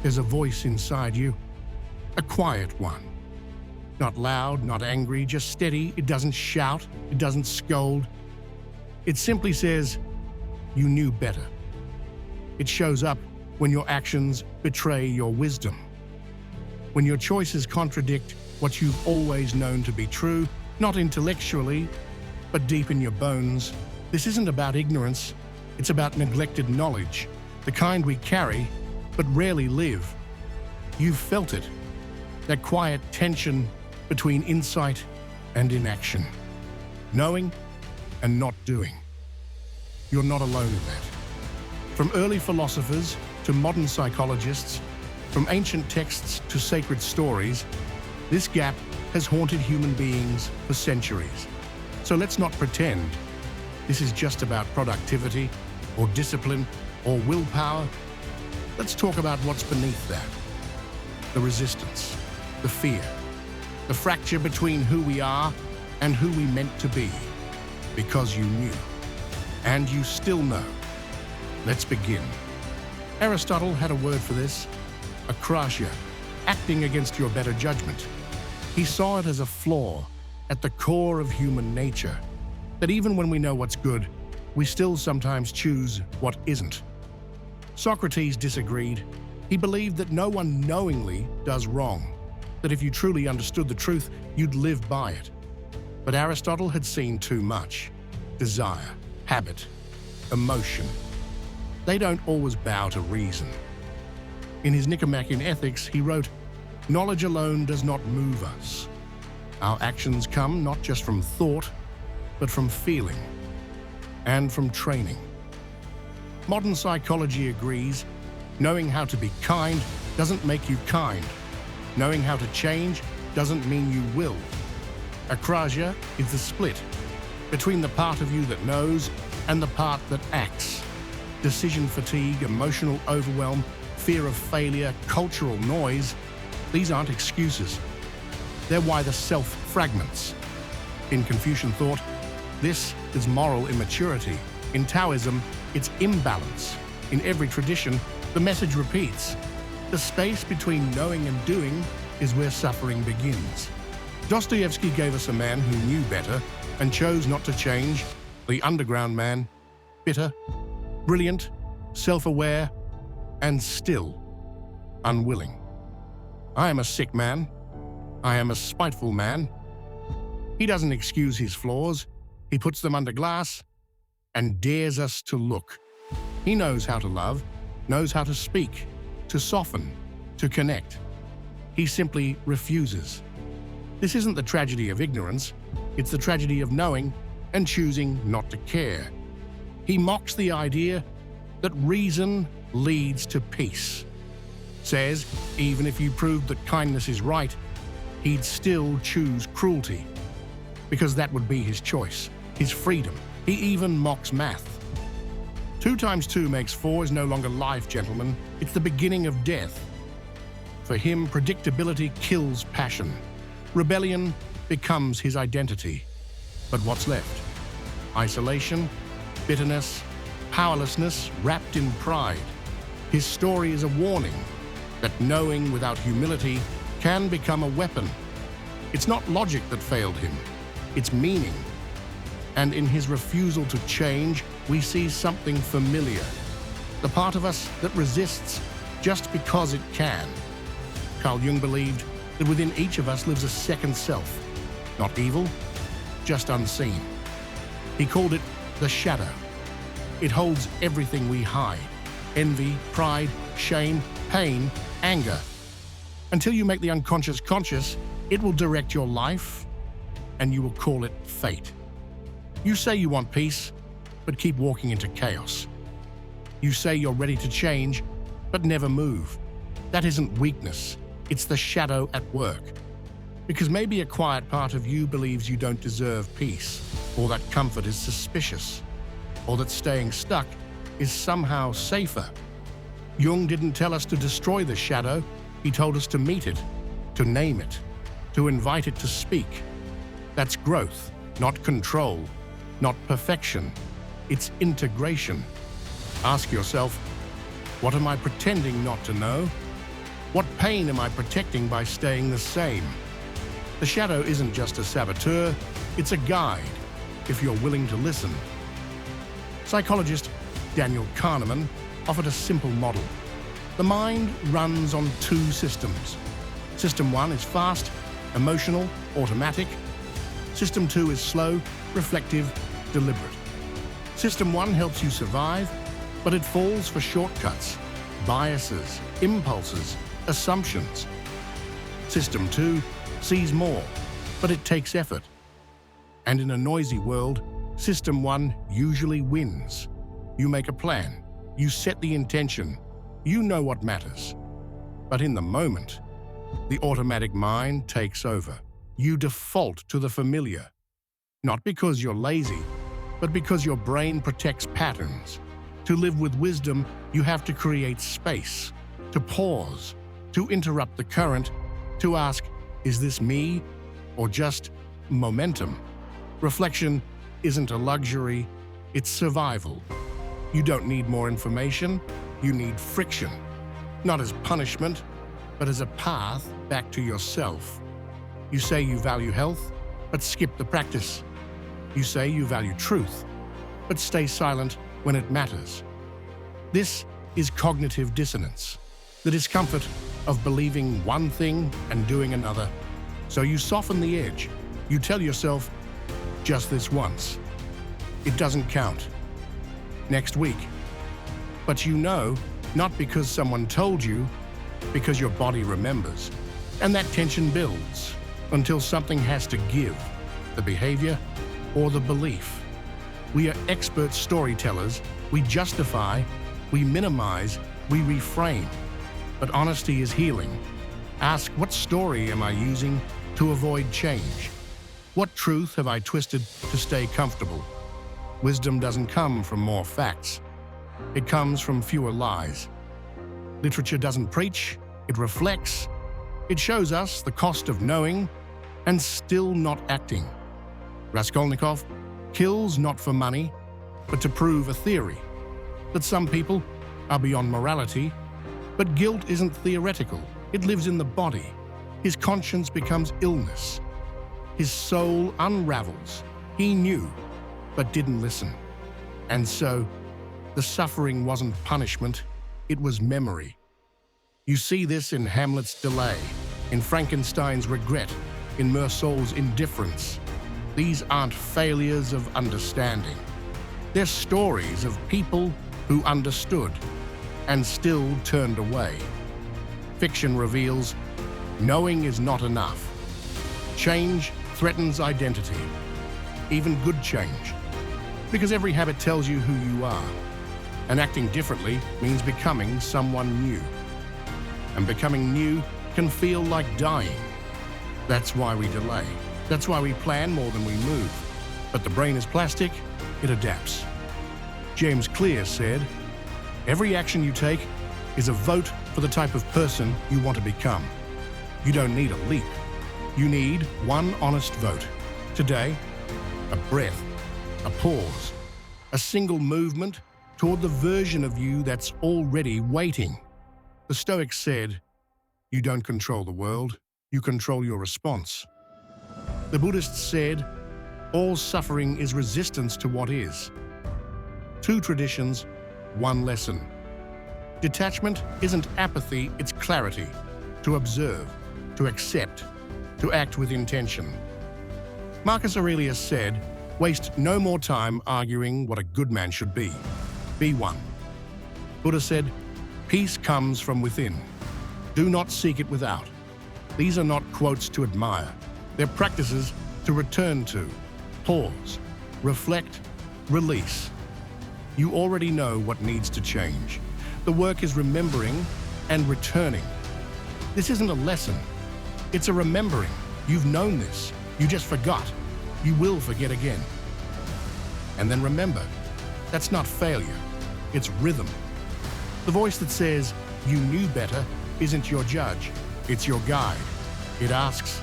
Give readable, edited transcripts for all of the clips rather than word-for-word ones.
There's a voice inside you, a quiet one. Not loud, not angry, just steady. It doesn't shout, it doesn't scold. It simply says, you knew better. It shows up when your actions betray your wisdom. When your choices contradict what you've always known to be true, not intellectually, but deep in your bones. This isn't about ignorance, it's about neglected knowledge, the kind we carry, but rarely live. You've felt it, that quiet tension between insight and inaction, knowing and not doing. You're not alone in that. From early philosophers to modern psychologists, from ancient texts to sacred stories, this gap has haunted human beings for centuries. So let's not pretend this is just about productivity or discipline or willpower. Let's talk about what's beneath that. The resistance, the fear, the fracture between who we are and who we meant to be. Because you knew, and you still know. Let's begin. Aristotle had a word for this, akrasia, acting against your better judgment. He saw it as a flaw at the core of human nature, that even when we know what's good, we still sometimes choose what isn't. Socrates disagreed. He believed that no one knowingly does wrong, that if you truly understood the truth, you'd live by it. But Aristotle had seen too much. Desire, habit, emotion. They don't always bow to reason. In his Nicomachean Ethics, he wrote, "Knowledge alone does not move us. Our actions come not just from thought, but from feeling and from training." Modern psychology agrees, knowing how to be kind doesn't make you kind. Knowing how to change doesn't mean you will. Akrasia is the split between the part of you that knows and the part that acts. Decision fatigue, emotional overwhelm, fear of failure, cultural noise, these aren't excuses. They're why the self fragments. In Confucian thought, this is moral immaturity. In Taoism, it's imbalance. In every tradition, the message repeats. The space between knowing and doing is where suffering begins. Dostoevsky gave us a man who knew better and chose not to change, the underground man, bitter, brilliant, self-aware, and still unwilling. I am a sick man. I am a spiteful man. He doesn't excuse his flaws. He puts them under glass and dares us to look. He knows how to love, knows how to speak, to soften, to connect. He simply refuses. This isn't the tragedy of ignorance. It's the tragedy of knowing and choosing not to care. He mocks the idea that reason leads to peace. Says, even if you proved that kindness is right, he'd still choose cruelty, because that would be his choice, his freedom. He even mocks math. 2 times 2 makes 4 is no longer life, gentlemen. It's the beginning of death. For him, predictability kills passion. Rebellion becomes his identity. But what's left? Isolation, bitterness, powerlessness wrapped in pride. His story is a warning that knowing without humility can become a weapon. It's not logic that failed him, it's meaning. And in his refusal to change, we see something familiar. The part of us that resists just because it can. Carl Jung believed that within each of us lives a second self, not evil, just unseen. He called it the shadow. It holds everything we hide: envy, pride, shame, pain, anger. Until you make the unconscious conscious, it will direct your life, and you will call it fate. You say you want peace, but keep walking into chaos. You say you're ready to change, but never move. That isn't weakness, it's the shadow at work. Because maybe a quiet part of you believes you don't deserve peace, or that comfort is suspicious, or that staying stuck is somehow safer. Jung didn't tell us to destroy the shadow, he told us to meet it, to name it, to invite it to speak. That's growth, not control, not perfection. It's integration. Ask yourself, what am I pretending not to know? What pain am I protecting by staying the same? The shadow isn't just a saboteur, it's a guide, if you're willing to listen. Psychologist Daniel Kahneman offered a simple model. The mind runs on two systems. System 1 is fast, emotional, automatic. System 2 is slow, reflective, deliberate. System 1 helps you survive, but it falls for shortcuts, biases, impulses, assumptions. System 2 sees more, but it takes effort. And in a noisy world, System 1 usually wins. You make a plan, you set the intention, you know what matters. But in the moment, the automatic mind takes over. You default to the familiar, not because you're lazy, but because your brain protects patterns. To live with wisdom, you have to create space, to pause, to interrupt the current, to ask, is this me or just momentum? Reflection isn't a luxury, it's survival. You don't need more information, you need friction. Not as punishment, but as a path back to yourself. You say you value health, but skip the practice. You say you value truth, but stay silent when it matters. This is cognitive dissonance, the discomfort of believing one thing and doing another. So you soften the edge. You tell yourself, just this once. It doesn't count. Next week. But you know, not because someone told you, because your body remembers. And that tension builds until something has to give, the behavior or the belief. We are expert storytellers. We justify, we minimize, we reframe. But honesty is healing. Ask, what story am I using to avoid change? What truth have I twisted to stay comfortable? Wisdom doesn't come from more facts. It comes from fewer lies. Literature doesn't preach, it reflects. It shows us the cost of knowing and still not acting. Raskolnikov kills not for money, but to prove a theory, that some people are beyond morality. But guilt isn't theoretical, it lives in the body. His conscience becomes illness. His soul unravels. He knew, but didn't listen. And so, the suffering wasn't punishment, it was memory. You see this in Hamlet's delay, in Frankenstein's regret, in Meursault's indifference. These aren't failures of understanding. They're stories of people who understood and still turned away. Fiction reveals knowing is not enough. Change threatens identity, even good change, because every habit tells you who you are, and acting differently means becoming someone new. And becoming new can feel like dying. That's why we delay. That's why we plan more than we move. But the brain is plastic, it adapts. James Clear said, every action you take is a vote for the type of person you want to become. You don't need a leap. You need one honest vote. Today, a breath, a pause, a single movement toward the version of you that's already waiting. The Stoics said, you don't control the world, you control your response. The Buddhists said, all suffering is resistance to what is. Two traditions, one lesson. Detachment isn't apathy, it's clarity. To observe, to accept, to act with intention. Marcus Aurelius said, waste no more time arguing what a good man should be. Be one. Buddha said, peace comes from within. Do not seek it without. These are not quotes to admire. They're practices to return to, pause, reflect, release. You already know what needs to change. The work is remembering and returning. This isn't a lesson. It's a remembering. You've known this. You just forgot. You will forget again. And then remember, that's not failure. It's rhythm. The voice that says, you knew better, isn't your judge. It's your guide. It asks,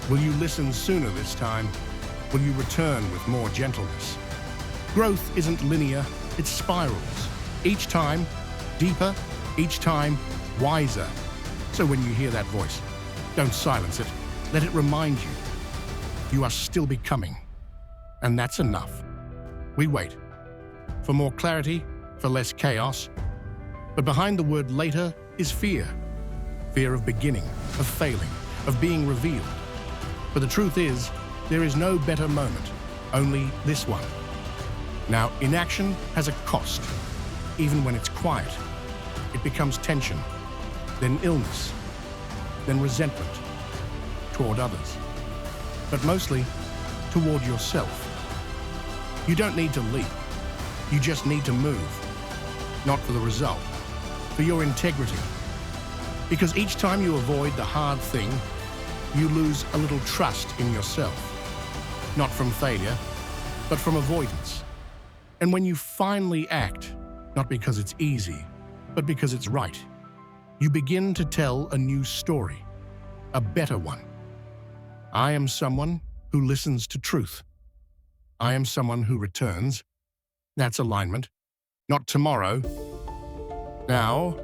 will you listen sooner this time? Will you return with more gentleness? Growth isn't linear, it spirals. Each time, deeper, each time, wiser. So when you hear that voice, don't silence it. Let it remind you. You are still becoming. And that's enough. We wait. For more clarity, for less chaos. But behind the word later is fear. Fear of beginning, of failing, of being revealed. But the truth is, there is no better moment, only this one. Now, inaction has a cost. Even when it's quiet, it becomes tension, then illness, then resentment toward others, but mostly toward yourself. You don't need to leap. You just need to move, not for the result, for your integrity. Because each time you avoid the hard thing, you lose a little trust in yourself. Not from failure, but from avoidance. And when you finally act, not because it's easy, but because it's right, you begin to tell a new story, a better one. I am someone who listens to truth. I am someone who returns. That's alignment. Not tomorrow. Now,